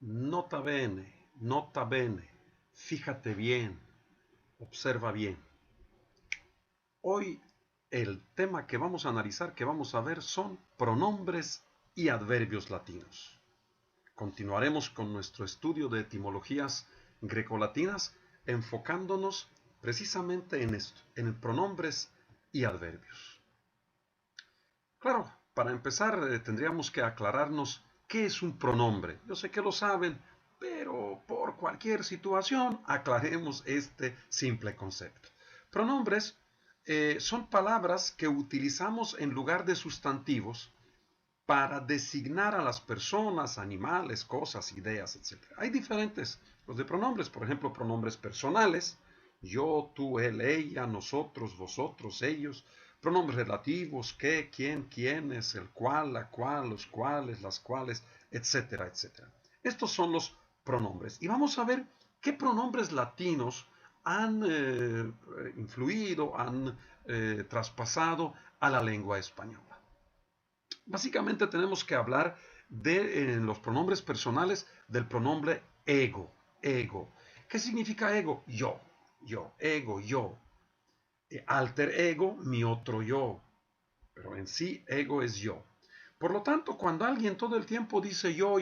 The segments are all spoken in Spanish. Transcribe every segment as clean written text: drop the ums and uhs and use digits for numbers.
Nota bene, fíjate bien, observa bien. Hoy el tema que vamos a analizar, que vamos a ver, son pronombres y adverbios latinos. Continuaremos con nuestro estudio de etimologías grecolatinas, enfocándonos precisamente en esto, en pronombres y adverbios. Claro, para empezar tendríamos que aclararnos qué es un pronombre. Yo sé que lo saben, pero por cualquier situación aclaremos este simple concepto. Pronombres son palabras que utilizamos en lugar de sustantivos para designar a las personas, animales, cosas, ideas, etc. Hay diferentes los de pronombres, por ejemplo, pronombres personales, yo, tú, él, ella, nosotros, vosotros, ellos, pronombres relativos, qué, quién, quiénes, el cual, la cual, los cuales, las cuales, etcétera, etcétera. Estos son los pronombres. Y vamos a ver qué pronombres latinos han influido, han traspasado a la lengua española. Básicamente tenemos que hablar de los pronombres personales del pronombre ego. Ego. ¿Qué significa ego? Yo, ego, yo. Alter ego, mi otro yo. Pero en sí, ego es yo. Por lo tanto, cuando alguien todo el tiempo dice yo,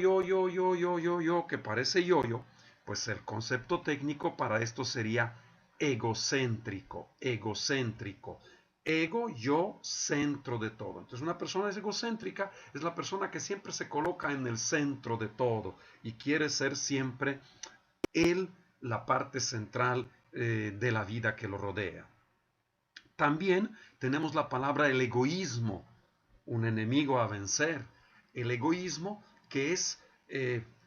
que parece yo, pues el concepto técnico para esto sería egocéntrico, egocéntrico. Ego, yo, centro de todo. Entonces una persona es egocéntrica, es la persona que siempre se coloca en el centro de todo y quiere ser siempre él la parte central de la vida que lo rodea. También tenemos la palabra el egoísmo, un enemigo a vencer. El egoísmo que es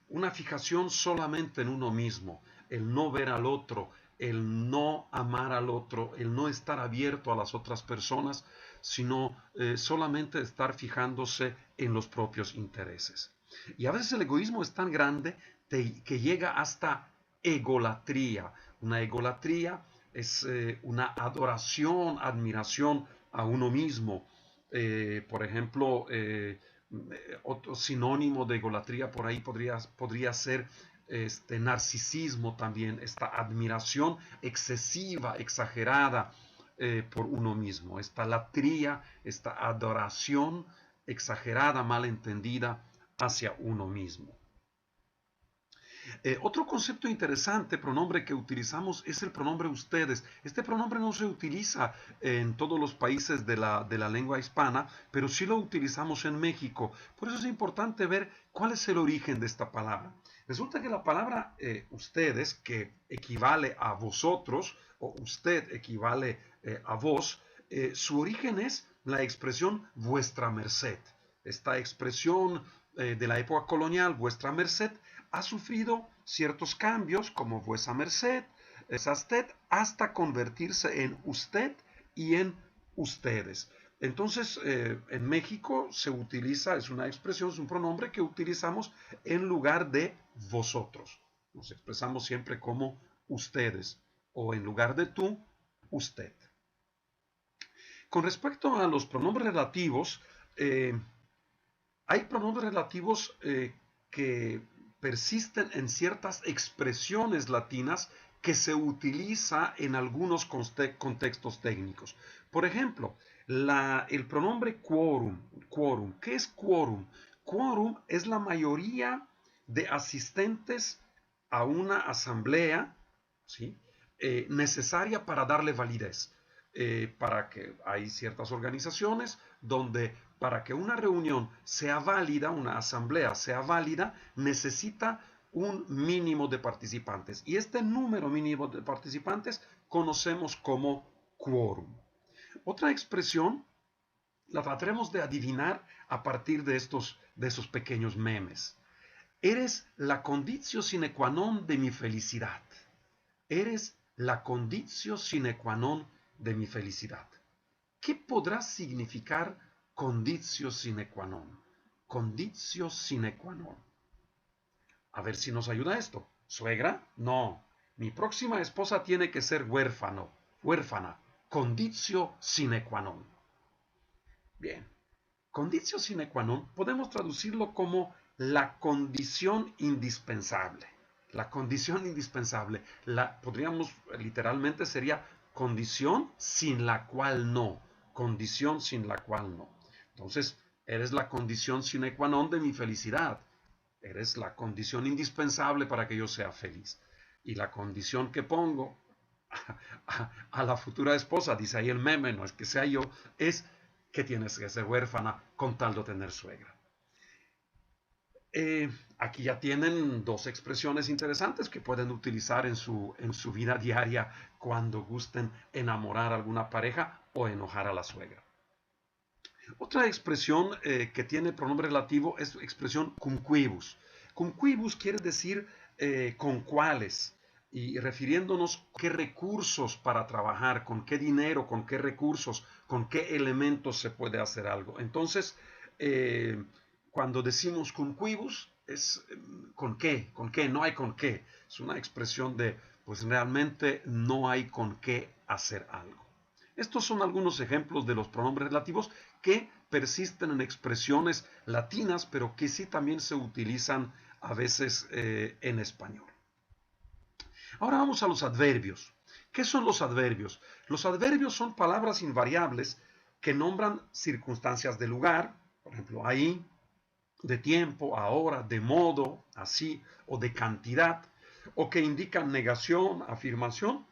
una fijación solamente en uno mismo, el no ver al otro, el no amar al otro, el no estar abierto a las otras personas, sino solamente estar fijándose en los propios intereses. Y a veces el egoísmo es tan grande que llega hasta egolatría. Una egolatría es una adoración, admiración a uno mismo. Por ejemplo, otro sinónimo de egolatría por ahí podría ser este narcisismo también, esta admiración excesiva, exagerada por uno mismo, esta latría, esta adoración exagerada, malentendida hacia uno mismo. Otro concepto interesante, pronombre que utilizamos, es el pronombre ustedes. Este pronombre no se utiliza en todos los países de la lengua hispana, pero sí lo utilizamos en México. Por eso es importante ver cuál es el origen de esta palabra. Resulta que la palabra ustedes, que equivale a vosotros, o usted equivale a vos, su origen es la expresión vuestra merced. Esta expresión de la época colonial, vuestra merced, ha sufrido ciertos cambios como vuesa merced, esasted, hasta convertirse en usted y en ustedes. Entonces, en México se utiliza, es una expresión, es un pronombre que utilizamos en lugar de vosotros. Nos expresamos siempre como ustedes o en lugar de tú, usted. Con respecto a los pronombres relativos, hay pronombres relativos que persisten en ciertas expresiones latinas que se utiliza en algunos contextos técnicos. Por ejemplo, el pronombre quórum. Quórum. ¿Qué es quórum? Quórum es la mayoría de asistentes a una asamblea, ¿sí? Necesaria para darle validez. Para que hay ciertas organizaciones donde para que una reunión sea válida, una asamblea sea válida, necesita un mínimo de participantes. Y este número mínimo de participantes conocemos como quórum. Otra expresión la trataremos de adivinar a partir de esos pequeños memes. Eres la conditio sine qua non de mi felicidad. Eres la conditio sine qua non de mi felicidad. ¿Qué podrá significar conditio sine qua non? Conditio sine qua non. A ver si nos ayuda esto. ¿Suegra? No. Mi próxima esposa tiene que ser huérfana. Conditio sine qua non. Bien. Conditio sine qua non podemos traducirlo como la condición indispensable. La condición indispensable. Podríamos, literalmente sería condición sin la cual no. Condición sin la cual no. Entonces, eres la condición sine qua non de mi felicidad. Eres la condición indispensable para que yo sea feliz. Y la condición que pongo a la futura esposa, dice ahí el meme, no es que sea yo, es que tienes que ser huérfana con tal de tener suegra. Aquí ya tienen dos expresiones interesantes que pueden utilizar en su vida diaria cuando gusten enamorar a alguna pareja o enojar a la suegra. Otra expresión que tiene pronombre relativo es expresión cum quibus. Cum quibus quiere decir con cuáles, y refiriéndonos a qué recursos para trabajar, con qué dinero, con qué recursos, con qué elementos se puede hacer algo. Entonces, cuando decimos cum quibus, es con qué, no hay con qué. Es una expresión de, pues realmente no hay con qué hacer algo. Estos son algunos ejemplos de los pronombres relativos que persisten en expresiones latinas, pero que sí también se utilizan a veces en español. Ahora vamos a los adverbios. ¿Qué son los adverbios? Los adverbios son palabras invariables que nombran circunstancias de lugar, por ejemplo, ahí, de tiempo, ahora, de modo, así, o de cantidad, o que indican negación, afirmación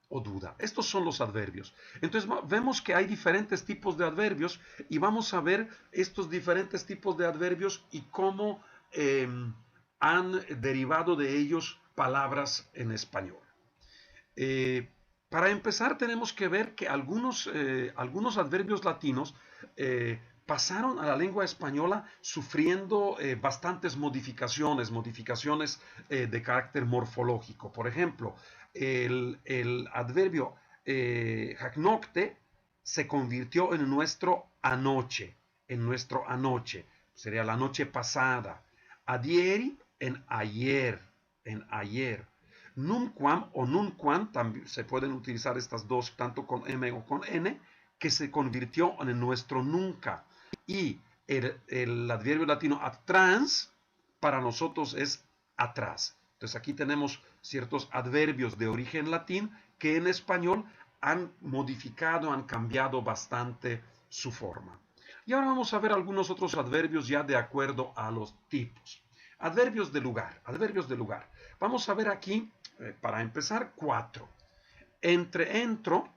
o duda. Estos son los adverbios. Entonces vemos que hay diferentes tipos de adverbios y vamos a ver estos diferentes tipos de adverbios y cómo han derivado de ellos palabras en español. Para empezar tenemos que ver que algunos adverbios latinos pasaron a la lengua española sufriendo bastantes modificaciones de carácter morfológico. Por ejemplo, el adverbio jacnocte se convirtió en nuestro anoche, sería la noche pasada. Adieri en ayer, Nunquam o nunquam, también se pueden utilizar estas dos, tanto con M o con N, que se convirtió en nuestro nunca. Y el adverbio latino atrans, para nosotros es atrás. Entonces aquí tenemos ciertos adverbios de origen latín que en español han modificado, han cambiado bastante su forma. Y ahora vamos a ver algunos otros adverbios ya de acuerdo a los tipos. Adverbios de lugar. Vamos a ver aquí, para empezar, 4. Entro,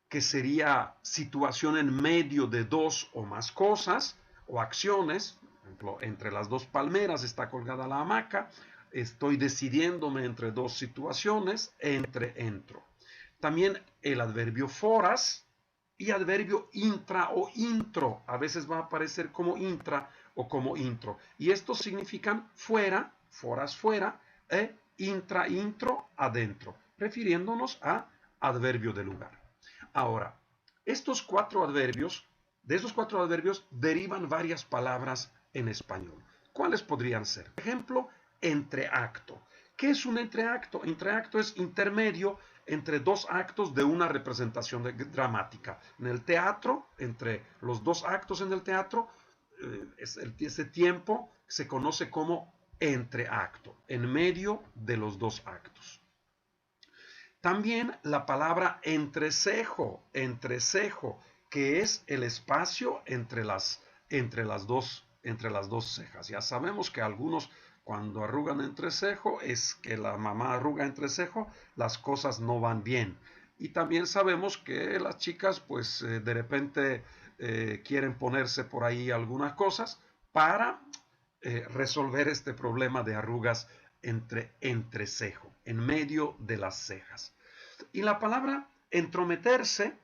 que sería situación en medio de dos o más cosas o acciones. Por ejemplo, entre las dos palmeras está colgada la hamaca. Estoy decidiéndome entre dos situaciones. Entro. También el adverbio foras y adverbio intra o intro. A veces va a aparecer como intra o como intro. Y estos significan fuera, foras fuera, intro adentro, refiriéndonos a adverbio de lugar. Ahora, de esos cuatro adverbios derivan varias palabras en español. ¿Cuáles podrían ser? Por ejemplo, entreacto. ¿Qué es un entreacto? Entreacto es intermedio entre dos actos de una representación dramática. En el teatro, entre los dos actos en el teatro, ese tiempo se conoce como entreacto, en medio de los dos actos. También la palabra entrecejo, que es el espacio entre las dos cejas. Ya sabemos que algunos cuando arrugan entrecejo es que la mamá arruga entrecejo, las cosas no van bien. Y también sabemos que las chicas pues de repente quieren ponerse por ahí algunas cosas para resolver este problema de arrugas entrecejo, en medio de las cejas. Y la palabra entrometerse,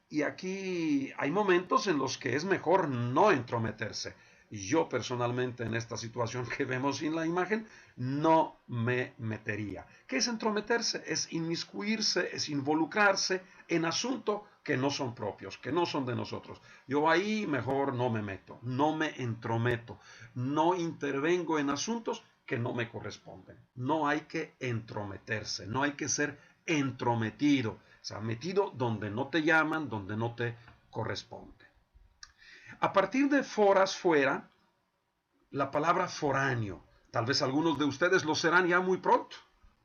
y aquí hay momentos en los que es mejor no entrometerse. Yo personalmente en esta situación que vemos en la imagen no me metería. ¿Qué es entrometerse? Es inmiscuirse, es involucrarse en asuntos que no son propios, que no son de nosotros. Yo ahí mejor no me meto, no me entrometo, no intervengo en asuntos que no me corresponden. No hay que entrometerse, no hay que ser entrometido, o sea, metido donde no te llaman, donde no te corresponde. A partir de foras fuera, la palabra foráneo. Tal vez algunos de ustedes lo serán ya muy pronto.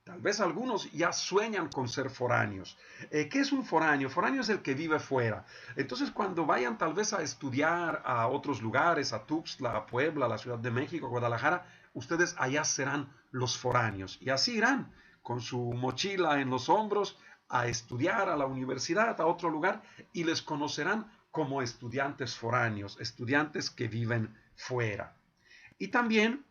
Tal vez algunos ya sueñan con ser foráneos. ¿Qué es un foráneo? Foráneo es el que vive fuera. Entonces, cuando vayan tal vez a estudiar a otros lugares, a Tuxtla, a Puebla, a la Ciudad de México, a Guadalajara, ustedes allá serán los foráneos. Y así irán con su mochila en los hombros a estudiar a la universidad, a otro lugar, y les conocerán como estudiantes foráneos, estudiantes que viven fuera. Y también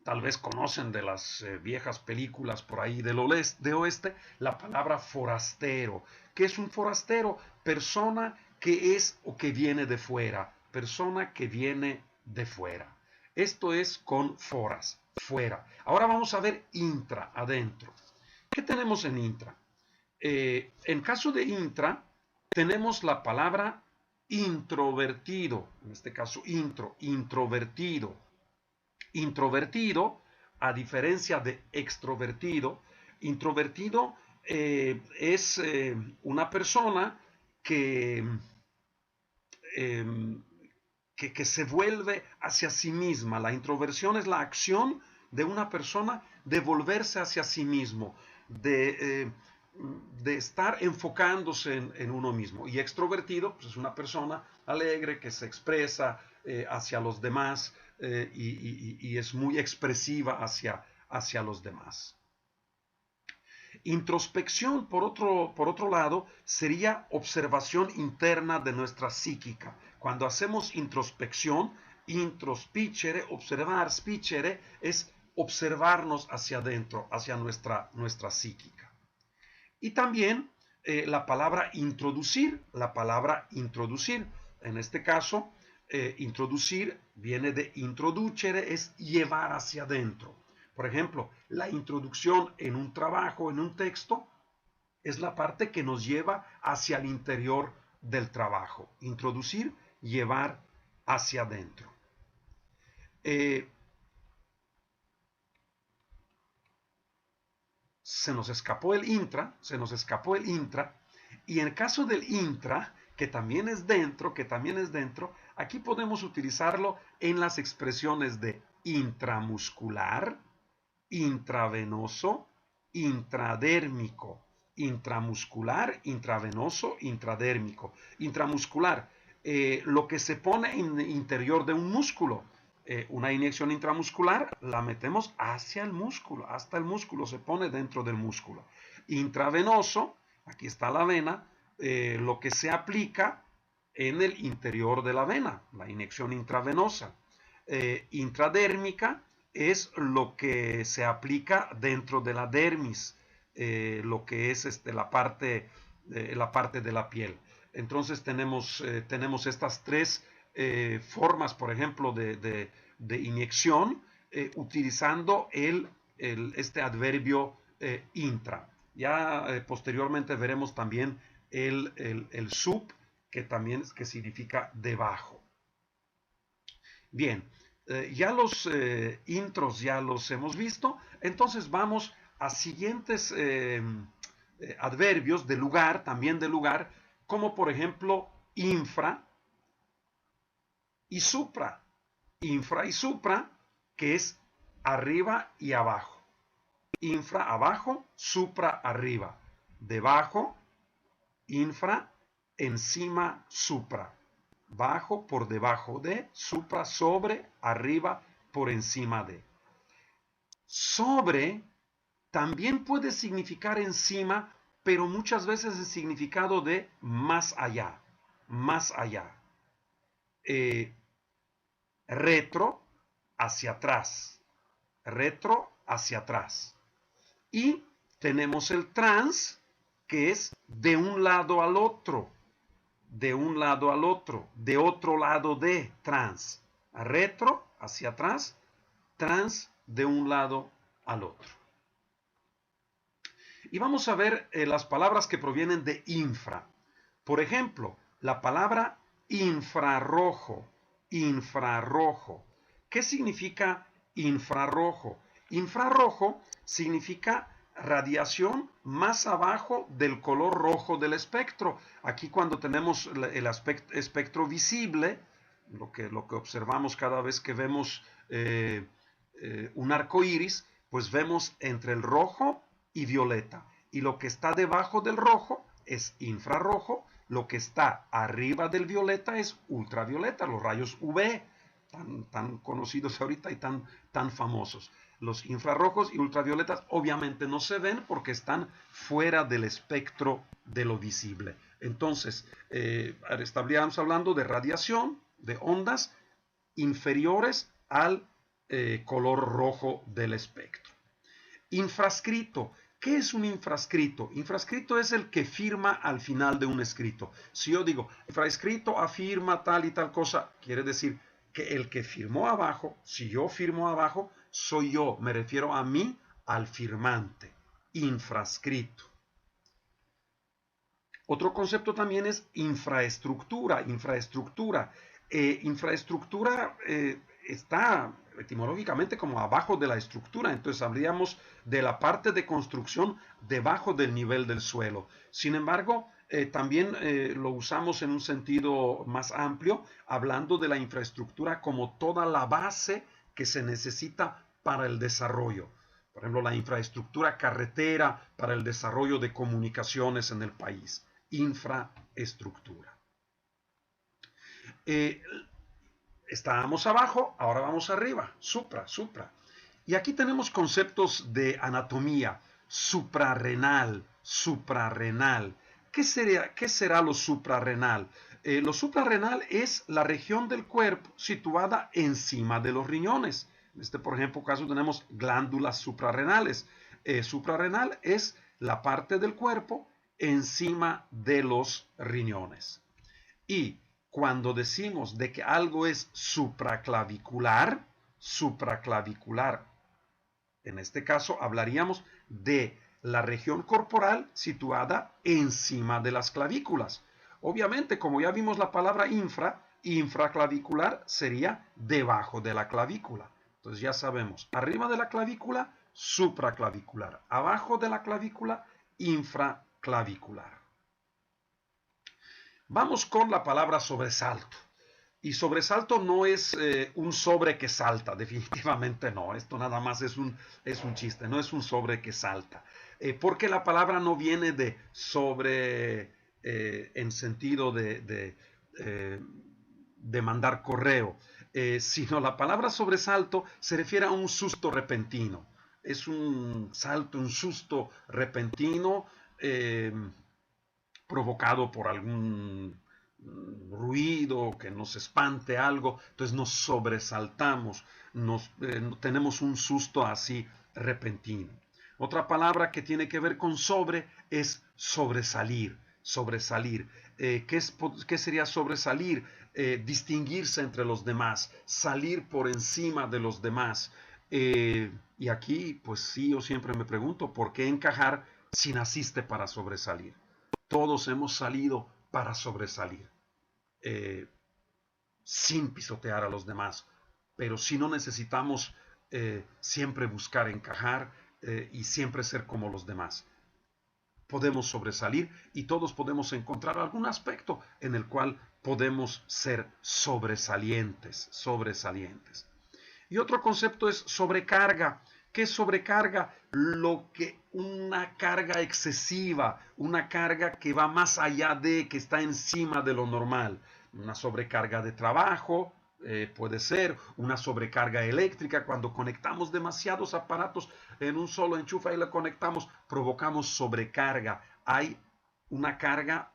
tal vez conocen de las viejas películas por ahí del oeste, la palabra forastero. ¿Qué es un forastero? Persona que es o que viene de fuera. Persona que viene de fuera. Esto es con foras, fuera. Ahora vamos a ver intra, adentro. ¿Qué tenemos en intra? En caso de intra, tenemos la palabra introvertido. En este caso, introvertido. Introvertido, a diferencia de extrovertido, introvertido es una persona que, eh, que se vuelve hacia sí misma. La introversión es la acción de una persona de volverse hacia sí mismo, de estar enfocándose en uno mismo. Y extrovertido pues, es una persona alegre que se expresa hacia los demás y es muy expresiva hacia los demás. Introspección, por otro lado, sería observación interna de nuestra psíquica. Cuando hacemos introspección, introspicere, observar, spicere, es observarnos hacia adentro, hacia nuestra psíquica. Y también la palabra introducir. En este caso, introducir viene de introducere, es llevar hacia adentro. Por ejemplo, la introducción en un trabajo, en un texto, es la parte que nos lleva hacia el interior del trabajo. Introducir, llevar hacia adentro. Se nos escapó el intra, y en el caso del intra, que también es dentro, aquí podemos utilizarlo en las expresiones de intramuscular, intravenoso, intradérmico, intramuscular, intravenoso, intradérmico. Intramuscular, lo que se pone en el interior de un músculo. Una inyección intramuscular la metemos hacia el músculo, hasta el músculo, se pone dentro del músculo. Intravenoso, aquí está la vena, lo que se aplica en el interior de la vena, la inyección intravenosa. Intradérmica es lo que se aplica dentro de la dermis, lo que es la parte de la piel. Entonces tenemos estas tres formas, por ejemplo, de inyección utilizando este adverbio intra. Ya posteriormente veremos también el sub, que también que significa debajo. Bien, ya los intros ya los hemos visto, entonces vamos a siguientes adverbios de lugar, también de lugar, como por ejemplo infra y supra. Infra y supra, que es arriba y abajo. Infra abajo, supra arriba. Debajo, infra, encima, supra. Bajo, por debajo de, supra, sobre, arriba, por encima de. Sobre también puede significar encima, pero muchas veces el significado de más allá, más allá. Retro, hacia atrás. Retro, hacia atrás. Y tenemos el trans, que es de un lado al otro. De un lado al otro. De otro lado de trans. Retro, hacia atrás. Trans, de un lado al otro. Y vamos a ver las palabras que provienen de infra. Por ejemplo, la palabra infrarrojo. Infrarrojo. ¿Qué significa infrarrojo? Infrarrojo significa radiación más abajo del color rojo del espectro. Aquí cuando tenemos el espectro visible, lo que observamos cada vez que vemos un arco iris, pues vemos entre el rojo y violeta. Y lo que está debajo del rojo es infrarrojo, lo que está arriba del violeta es ultravioleta, los rayos UV, tan conocidos ahorita y tan famosos. Los infrarrojos y ultravioletas obviamente no se ven porque están fuera del espectro de lo visible. Entonces, estaríamos hablando de radiación, de ondas inferiores al color rojo del espectro. Infrascrito. ¿Qué es un infrascrito? Infrascrito es el que firma al final de un escrito. Si yo digo, infrascrito afirma tal y tal cosa, quiere decir que el que firmó abajo, si yo firmo abajo, soy yo, me refiero a mí, al firmante. Infrascrito. Otro concepto también es infraestructura. Infraestructura está etimológicamente como abajo de la estructura, entonces hablaríamos de la parte de construcción debajo del nivel del suelo. Sin embargo, también lo usamos en un sentido más amplio, hablando de la infraestructura como toda la base que se necesita para el desarrollo. Por ejemplo, la infraestructura carretera para el desarrollo de comunicaciones en el país. Infraestructura. Estábamos abajo, ahora vamos arriba, supra. Y aquí tenemos conceptos de anatomía, suprarrenal. ¿Qué será lo suprarrenal? Lo suprarrenal es la región del cuerpo situada encima de los riñones. En este, por ejemplo, caso tenemos glándulas suprarrenales. Suprarrenal es la parte del cuerpo encima de los riñones. Y cuando decimos de que algo es supraclavicular, en este caso hablaríamos de la región corporal situada encima de las clavículas. Obviamente, como ya vimos la palabra infraclavicular sería debajo de la clavícula. Entonces ya sabemos, arriba de la clavícula, supraclavicular. Abajo de la clavícula, infraclavicular. Vamos con la palabra sobresalto. Y sobresalto no es un sobre que salta, definitivamente no. Esto nada más es un chiste, no es un sobre que salta. Porque la palabra no viene de sobre en sentido de mandar correo, sino la palabra sobresalto se refiere a un susto repentino. Es un salto, un susto repentino provocado por algún ruido que nos espante algo, entonces nos sobresaltamos, tenemos un susto así repentino. Otra palabra que tiene que ver con sobre es sobresalir. ¿Qué sería sobresalir? Distinguirse entre los demás, salir por encima de los demás. Y aquí, pues sí, yo siempre me pregunto, ¿por qué encajar si naciste para sobresalir? Todos hemos salido para sobresalir, sin pisotear a los demás, pero si no necesitamos siempre buscar encajar y siempre ser como los demás. Podemos sobresalir y todos podemos encontrar algún aspecto en el cual podemos ser sobresalientes. Y otro concepto es sobrecarga. ¿Qué es sobrecarga? Una carga excesiva, una carga que va más allá de, que está encima de lo normal. Una sobrecarga de trabajo, puede ser una sobrecarga eléctrica, cuando conectamos demasiados aparatos en un solo enchufe y lo conectamos, provocamos sobrecarga. Hay una carga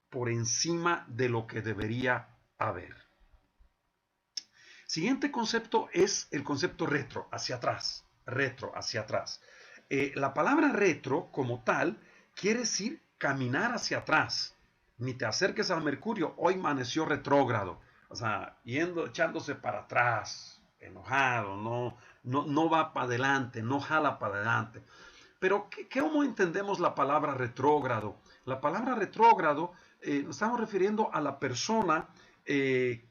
por encima de lo que debería haber. Siguiente concepto es el concepto retro, hacia atrás. La palabra retro, como tal, quiere decir caminar hacia atrás. Ni te acerques al Mercurio, hoy amaneció retrógrado. O sea, echándose para atrás, enojado, no va para adelante, no jala para adelante. Pero, ¿cómo entendemos la palabra retrógrado? La palabra retrógrado, nos estamos refiriendo a la persona que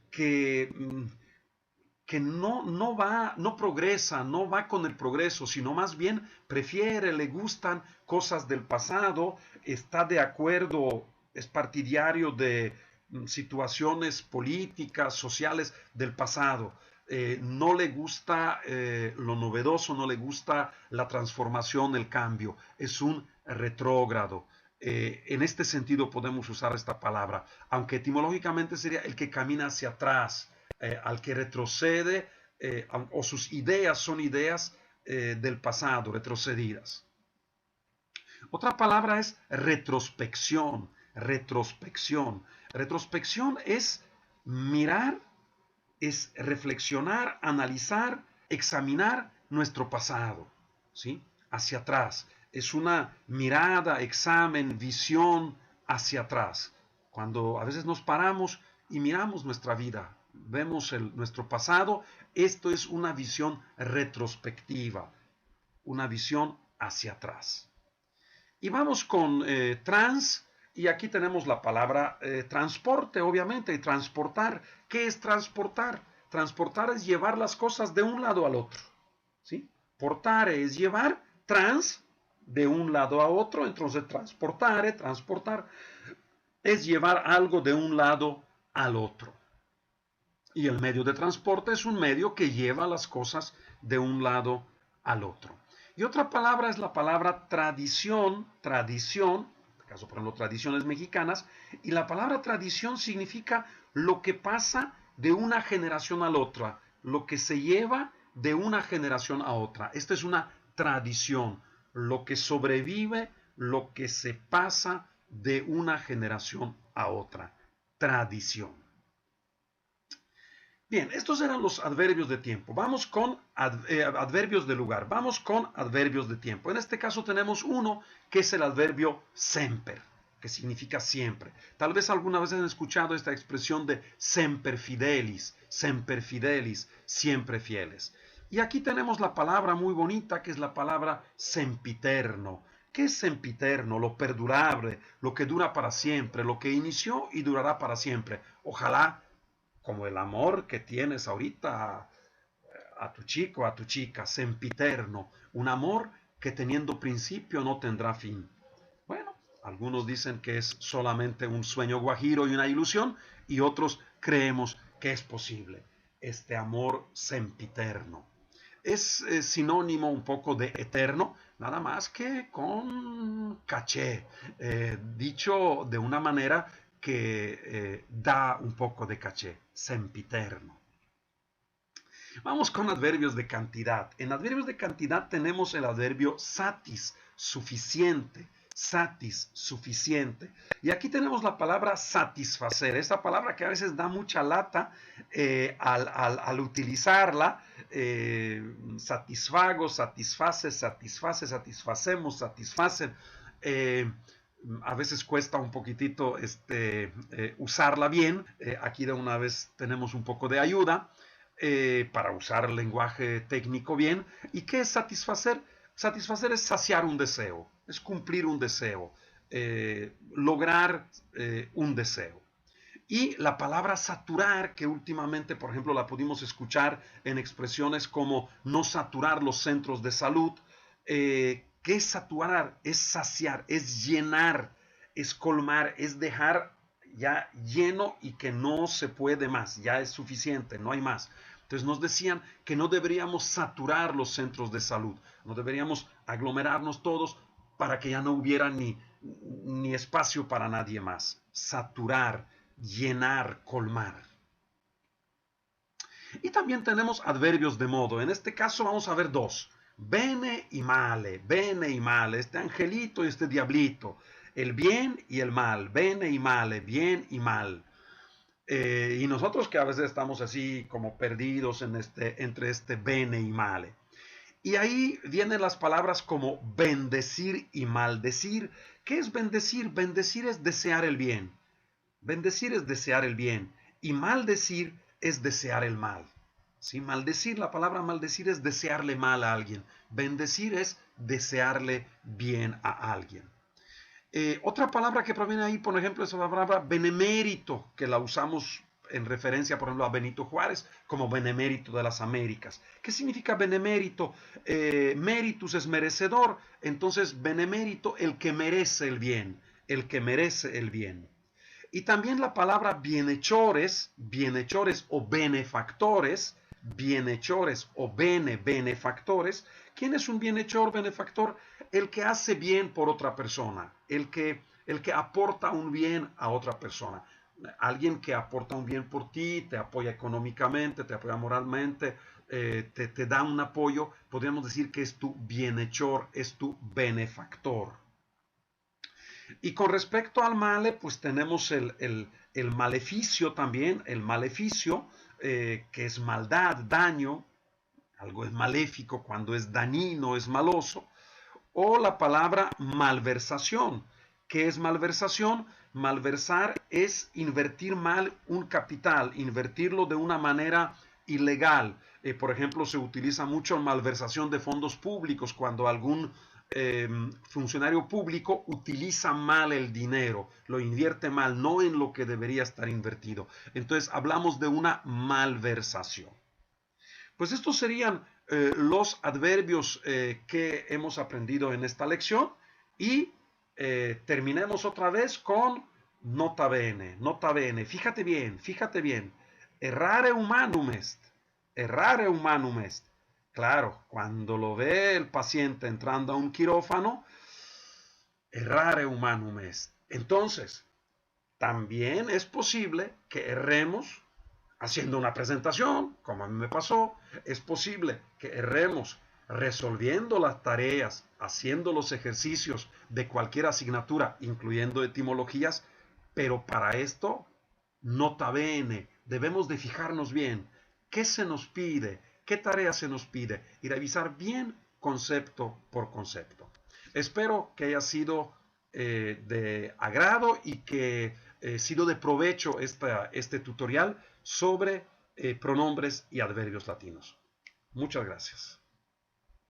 no progresa, no va con el progreso, sino más bien prefiere, le gustan cosas del pasado, está de acuerdo, es partidario de situaciones políticas, sociales del pasado. No le gusta lo novedoso, no le gusta la transformación, el cambio. Es un retrógrado. En este sentido podemos usar esta palabra, aunque etimológicamente sería el que camina hacia atrás, al que retrocede, o sus ideas son ideas del pasado, retrocedidas. Otra palabra es retrospección. Retrospección. Retrospección es mirar, es reflexionar, analizar, examinar nuestro pasado, ¿sí? Hacia atrás. Es una mirada, examen, visión hacia atrás. Cuando a veces nos paramos y miramos nuestra vida, vemos nuestro pasado, esto es una visión retrospectiva, una visión hacia atrás. Y vamos con trans, y aquí tenemos la palabra transporte, obviamente, y transportar. ¿Qué es transportar? Transportar es llevar las cosas de un lado al otro, ¿sí? Portar es llevar, trans, de un lado a otro, entonces transportar, es llevar algo de un lado al otro. Y el medio de transporte es un medio que lleva las cosas de un lado al otro. Y otra palabra es la palabra tradición, en este caso por ejemplo tradiciones mexicanas, y la palabra tradición significa lo que pasa de una generación a la otra, lo que se lleva de una generación a otra. Esta es una tradición, lo que sobrevive, lo que se pasa de una generación a otra. Tradición. Bien, estos eran los adverbios de tiempo. Vamos con adverbios de lugar. Vamos con adverbios de tiempo. En este caso tenemos uno que es el adverbio semper, que significa siempre. Tal vez alguna vez han escuchado esta expresión de semper fidelis, siempre fieles. Y aquí tenemos la palabra muy bonita que es la palabra sempiterno. ¿Qué es sempiterno? Lo perdurable, lo que dura para siempre, lo que inició y durará para siempre. Ojalá como el amor que tienes ahorita a tu chico, a tu chica, sempiterno, un amor que teniendo principio no tendrá fin. Bueno, algunos dicen que es solamente un sueño guajiro y una ilusión, y otros creemos que es posible este amor sempiterno. Es sinónimo un poco de eterno, nada más que con caché, dicho de una manera que da un poco de caché, sempiterno. Vamos con adverbios de cantidad. En adverbios de cantidad tenemos el adverbio satis, suficiente. Satis, suficiente. Y aquí tenemos la palabra satisfacer, esta palabra que a veces da mucha lata al utilizarla. Satisfago, satisface, satisfacemos, satisfacen. A veces cuesta un poquitito usarla bien. Aquí de una vez tenemos un poco de ayuda para usar el lenguaje técnico bien. ¿Y qué es satisfacer? Satisfacer es saciar un deseo, es cumplir un deseo, lograr un deseo. Y la palabra saturar, que últimamente, por ejemplo, la pudimos escuchar en expresiones como no saturar los centros de salud. ¿Qué es saturar? Es saciar, es llenar, es colmar, es dejar ya lleno y que no se puede más, ya es suficiente, no hay más. Entonces nos decían que no deberíamos saturar los centros de salud, no deberíamos aglomerarnos todos para que ya no hubiera ni espacio para nadie más. Saturar, llenar, colmar. Y también tenemos adverbios de modo. En este caso vamos a ver dos. Bene y male, este angelito y este diablito. El bien y el mal, bene y male, bien y mal. Y nosotros que a veces estamos así como perdidos entre este bene y male. Y ahí vienen las palabras como bendecir y maldecir. ¿Qué es bendecir? Bendecir es desear el bien. Bendecir es desear el bien y maldecir es desear el mal. ¿Sí? Maldecir, la palabra maldecir es desearle mal a alguien. Bendecir es desearle bien a alguien. Otra palabra que proviene ahí, por ejemplo, es la palabra benemérito, que la usamos en referencia, por ejemplo, a Benito Juárez como benemérito de las Américas. ¿Qué significa benemérito? Meritus es merecedor, entonces benemérito, el que merece el bien, el que merece el bien. Y también la palabra bienhechores, bienhechores o benefactores, bienhechores o benefactores. ¿Quién es un bienhechor, benefactor? El que hace bien por otra persona, el que aporta un bien a otra persona. Alguien que aporta un bien por ti, te apoya económicamente, te apoya moralmente, te da un apoyo, podríamos decir que es tu bienhechor, es tu benefactor. Y con respecto al male, pues tenemos el maleficio también, el maleficio, que es maldad, daño, algo es maléfico cuando es dañino, es maloso, o la palabra malversación. ¿Qué es malversación? Malversar es invertir mal un capital, invertirlo de una manera ilegal. Por ejemplo, se utiliza mucho malversación de fondos públicos cuando algún funcionario público utiliza mal el dinero, lo invierte mal, no en lo que debería estar invertido. Entonces hablamos de una malversación. Pues estos serían los adverbios que hemos aprendido en esta lección y terminemos otra vez con nota bene, nota bene. Fíjate bien, fíjate bien. Errare humanum est, errare humanum est. Claro, cuando lo ve el paciente entrando a un quirófano, errare humanum est. Entonces, también es posible que erremos haciendo una presentación, como a mí me pasó. Es posible que erremos resolviendo las tareas, haciendo los ejercicios de cualquier asignatura, incluyendo etimologías, pero para esto, nota bene, debemos de fijarnos bien qué se nos pide, qué tarea se nos pide y revisar bien concepto por concepto. Espero que haya sido de agrado y que sido de provecho este tutorial sobre pronombres y adverbios latinos. Muchas gracias.